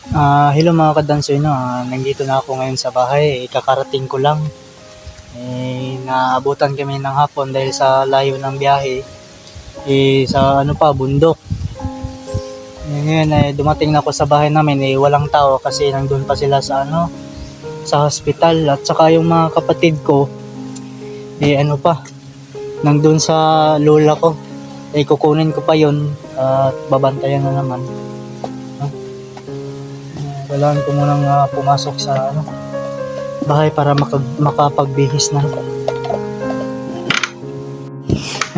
Hello mga kadansoy, no? Nandito na ako ngayon sa bahay. Kakarating ko lang. Naabutan kami ng hapon dahil sa layo ng biyahe. Sa ano pa, bundok. Ngayon, dumating na ako sa bahay namin. Walang tao kasi nandun pa sila sa sa hospital. At saka yung mga kapatid ko, nandun sa lola ko. Kukunin ko pa yun at babantayan na naman. Kailangan ko munang pumasok sa bahay para makapagbihis na.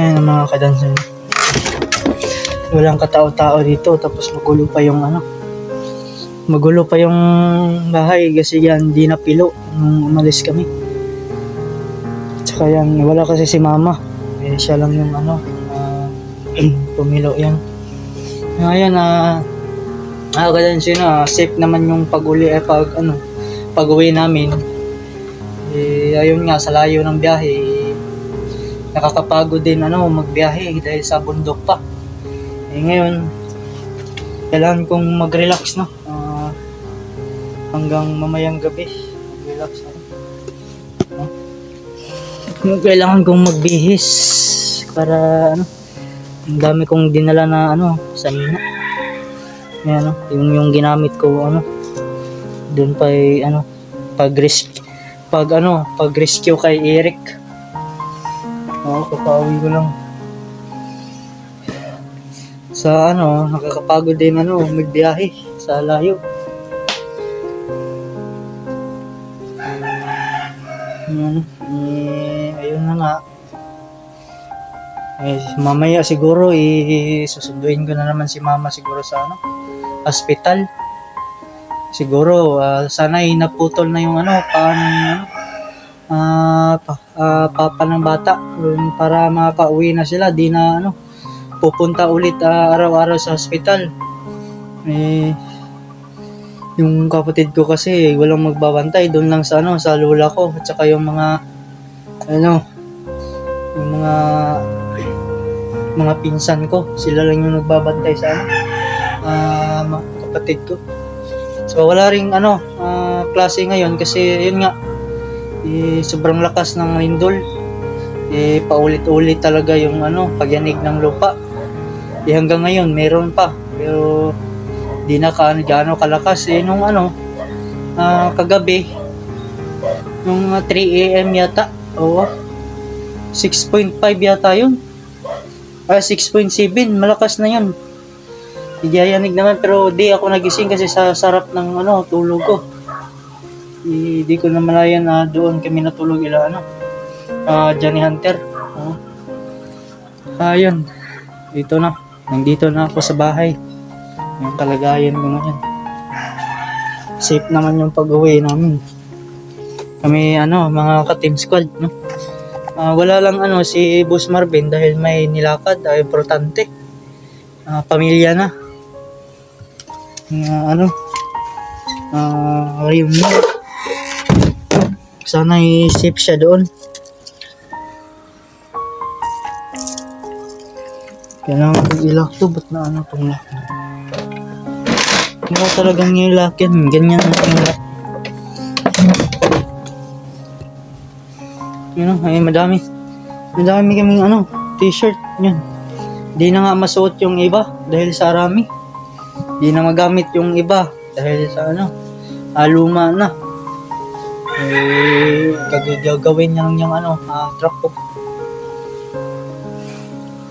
Ayan ang mga kadansoy. Walang katao-tao dito, tapos magulo pa yung bahay kasi yan di napilo nung umalis kami. Tsaka yan, wala kasi si mama. Siya lang yung pumilo yan. Ayan, kadansoy na safe naman yung pag-uwi namin. Ayun nga, sa layo ng biyahe, nakakapagod din magbiyahe dahil sa bundok pa. Ngayon, kailangan kong mag-relax hanggang mamayang gabi. Mag-relax kailangan kong magbihis para ang dami kong dinala na sanina. Yan yung ginamit ko doon pa pag-rescue kay Eric. Papauwi ko lang. Sa nakakapagod din magbiyahe sa layo. Ayun na nga. Mamaya siguro susunduin ko na naman si mama siguro sa hospital. Siguro sana naputol na yung papa ng bata para makauwi na sila, di na pupunta ulit araw-araw sa hospital. Yung kapatid ko kasi walang magbabantay, doon lang sa sa lola ko at saka yung mga mga pinsan ko, sila lang yung nagbabantay sa mga kapatid ko. So wala ring klase ngayon kasi yun nga, sobrang lakas ng lindol. Paulit-ulit talaga yung pagyanig ng lupa. Hanggang ngayon meron pa, pero di na gaano kalakas. Nung kagabi nung 3 AM yata, 6.5 yata yun, 6.7, malakas na yun. Yayanig naman, pero di ako nagising kasi sa sarap ng tulog ko. Di ko na malayan na doon kami natulog Johnny Hunter. Ayun, nandito na ako sa bahay. Yung kalagayan ko ngayon, safe naman yung pag-uwi namin. Kami mga ka-team squad, wala lang si Boss Marvin dahil may nilakad, importante. Pamilya na. Reunion. Sana safe siya doon. Kailangan kong ilak to, ba't na itong lock na? Hindi talagang ilak yan, ganyan ang lock. Madami kaming t-shirt yan. Di na nga masuot yung iba dahil sa arami. Di na magamit yung iba dahil sa luma na. Gagawin niyang truck ko.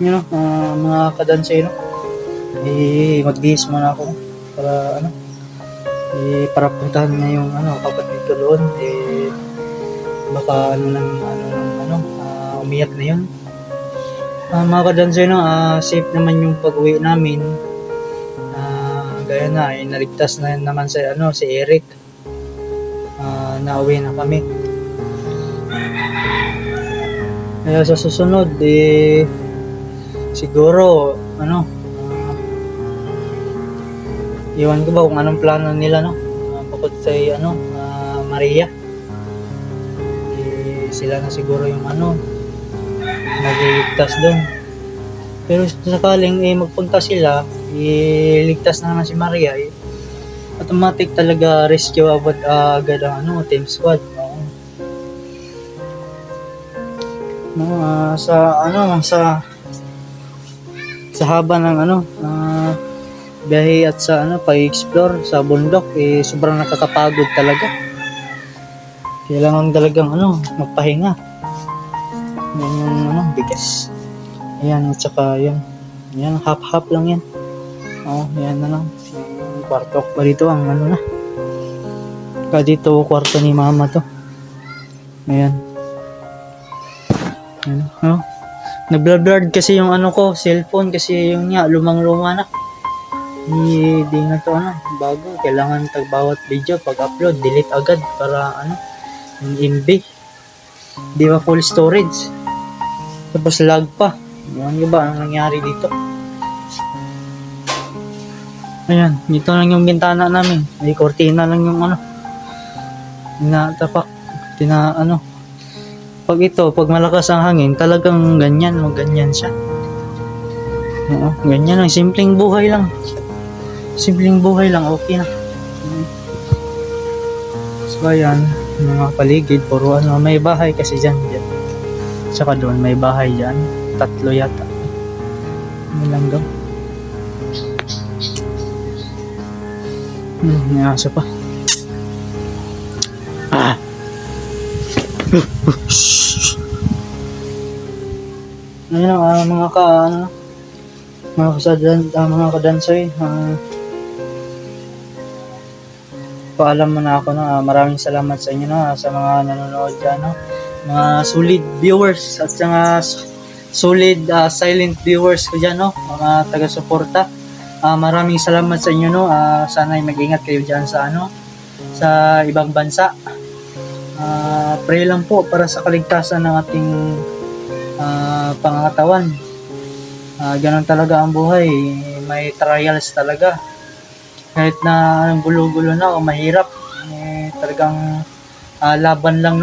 Mga kadansoy, magbihis muna ako para puntahan na yung kapatid ko doon. Baka umiyak na yun. Mga kadansoy, safe naman yung pag-uwi namin. Gaya na, naligtas na naman si Eric. Nauwi na kami. Kaya sa susunod, siguro, iwan ko ba kung anong plano nila, bukod sa Maria. Sila na siguro yung magliligtas doon. Pero sakaling magpunta sila, iligtas na naman si Maria, automatic talaga rescue agad ang team squad. Oo. No, sa haba ng biyahe at sa pag-explore sa bundok, sobrang nakakapagod talaga. Kailangan talagang magpahinga. Yan yung bigas. Ayan, at saka yan. Yan, half-half lang yan. Oo, yan na lang. Kwarto pa dito ang na. Dito kwarto ni mama to. Ayan. Ayan, nag-blurred kasi yung ko, cellphone kasi yung lumang-luma na. Hindi na to bago. Kailangan bawat video pag-upload, delete agad para yung MB. Di ba full storage? Tapos lag pa. Ewan nyo ba ang nangyari dito? Ayan, dito lang yung bintana namin. May kortina lang yung tinatapak. Pag malakas ang hangin, talagang ganyan siya. Oo, ganyan lang. Simpleng buhay lang. Okay na. So, ayan, mga paligid, puro may bahay kasi dyan. Saka doon, may bahay dyan. 3 yata. Ano lang daw. May aso pa. Ayun, mga kadansoy, paalam mo na ako maraming salamat sa inyo sa mga nanonood dyan, mga solid viewers at mga solid silent viewers ko dyan, mga taga-suporta. Maraming salamat sa inyo, sana ay mag-ingat kayo dyan sa sa ibang bansa. Pray lang po para sa kaligtasan ng ating pangangatawan. Ganun talaga ang buhay, may trials talaga. Kahit na gulo-gulo na o mahirap, talagang laban lang,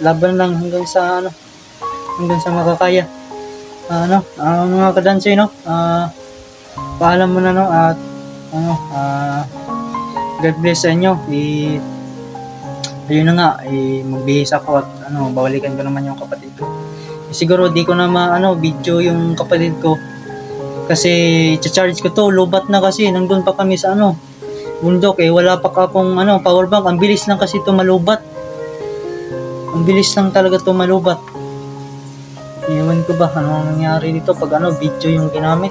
laban lang hanggang sa makakaya. Mga kadansoy, paalam mo na, at God bless sa inyo. Ayun na nga, magbihis ako at bawalikan ko naman yung kapatid ko. Siguro di ko na video yung kapatid ko kasi i-charge ko to, lobat na kasi nandun pa kami sa bundok, wala pa akong power bank. Ang bilis lang kasi to malubat. Ang bilis lang talaga to malubat. Ewan ko ba anong nangyari dito pag video yung ginamit.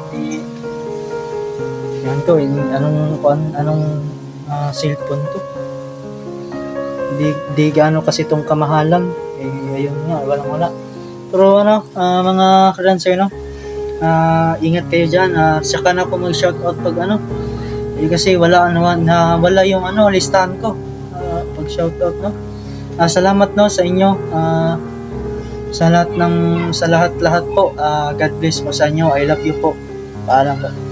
Yan to, anong cellphone to. Di gaano kasi tong kamahalan. Ayun nga, wala. Pero mga kadansoy, ingat kayo dyan. Saka na ako mag-shoutout pag kasi wala yung listahan ko pag shoutout, salamat sa inyo, sa lahat po. God bless po sa inyo. I love you po. Paalam po.